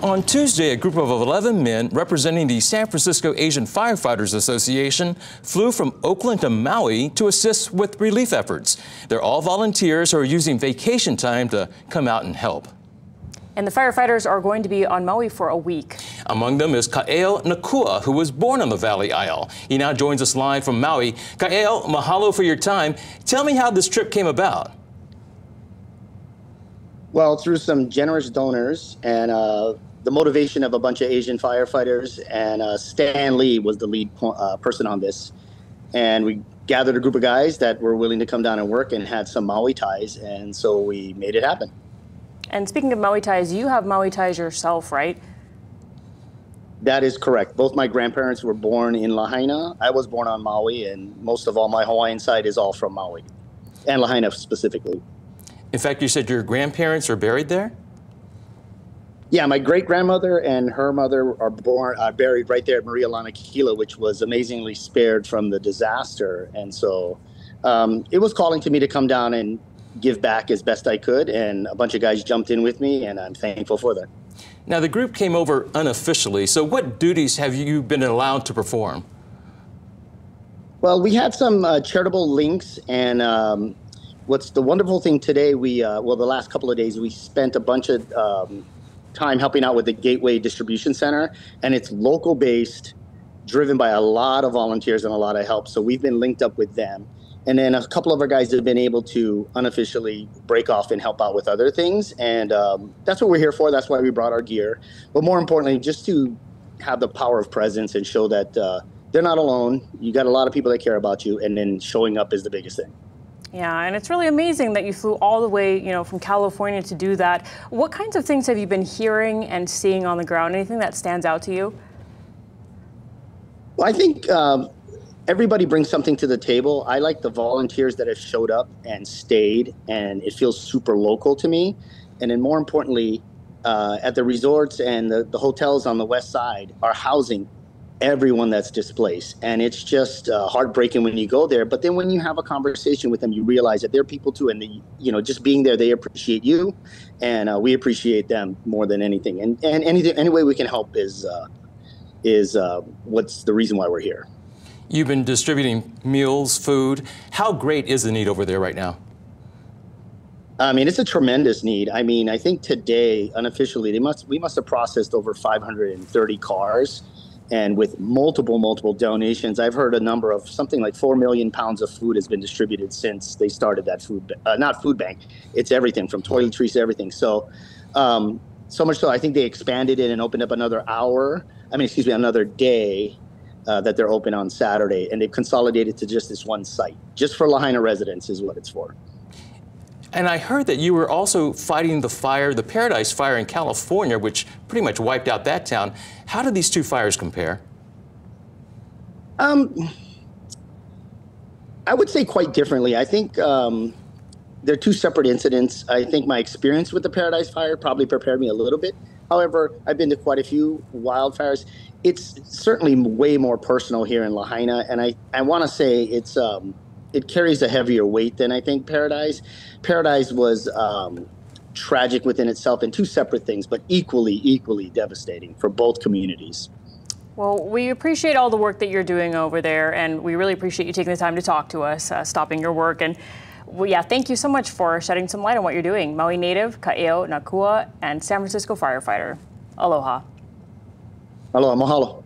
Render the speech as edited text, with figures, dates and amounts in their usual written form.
On Tuesday, a group of 11 men representing the San Francisco Asian Firefighters Association flew from Oakland to Maui to assist with relief efforts. They're all volunteers who are using vacation time to come out and help. And the firefighters are going to be on Maui for a week. Among them is Ka'eo Nacua, who was born on the Valley Isle. He now joins us live from Maui. Ka'eo, mahalo for your time. Tell me how this trip came about. Well, through some generous donors and the motivation of a bunch of Asian firefighters, and Stan Lee was the lead person on this. And we gathered a group of guys that were willing to come down and work and had some Maui ties, and so we made it happen. And speaking of Maui ties, you have Maui ties yourself, right? That is correct. Both my grandparents were born in Lahaina. I was born on Maui, and most of all my Hawaiian side is all from Maui, and Lahaina specifically. In fact, you said your grandparents are buried there? Yeah, my great-grandmother and her mother are buried right there at Maria Lanakila, which was amazingly spared from the disaster. And so it was calling to me to come down and give back as best I could, and a bunch of guys jumped in with me, and I'm thankful for that. Now, the group came over unofficially, so what duties have you been allowed to perform? Well, we had some charitable links, and what's the wonderful thing today, the last couple of days, we spent a bunch of time helping out with the Gateway Distribution Center, and it's local based, driven by a lot of volunteers and a lot of help. So we've been linked up with them. And then a couple of our guys have been able to unofficially break off and help out with other things. And that's what we're here for. That's why we brought our gear. But more importantly, just to have the power of presence and show that they're not alone. You got a lot of people that care about you, and then showing up is the biggest thing. Yeah, and it's really amazing that you flew all the way, from California to do that. What kinds of things have you been hearing and seeing on the ground? Anything that stands out to you? Well, I think everybody brings something to the table. I like the volunteers that have showed up and stayed, and it feels super local to me. And then more importantly, at the resorts and the hotels on the west side are housing everyone that's displaced. And it's just heartbreaking when you go there. But then when you have a conversation with them, you realize that they're people too. And, just being there, they appreciate you. And we appreciate them more than anything. And any way we can help is what's the reason why we're here. You've been distributing meals, food. How great is the need over there right now? I mean, it's a tremendous need. I mean, I think today, unofficially, we must have processed over 530 cars. And with multiple donations, I've heard a number of something like 4 million pounds of food has been distributed since they started that not food bank. It's everything from toiletries to everything. So, so much so, I think they expanded it and opened up another day that they're open on Saturday. And they've consolidated to just this one site, just for Lahaina residents is what it's for. And I heard that you were also fighting the Paradise Fire in California, which pretty much wiped out that town. How do these two fires compare? I would say quite differently. I think they're two separate incidents. I think my experience with the Paradise Fire probably prepared me a little bit. However, I've been to quite a few wildfires. It's certainly way more personal here in Lahaina, and I want to say it carries a heavier weight than I think Paradise. Paradise was tragic within itself, and two separate things, but equally devastating for both communities. Well, we appreciate all the work that you're doing over there, and we really appreciate you taking the time to talk to us, stopping your work. And thank you so much for shedding some light on what you're doing. Maui native, Ka'eo Nacua, and San Francisco firefighter. Aloha. Aloha, mahalo.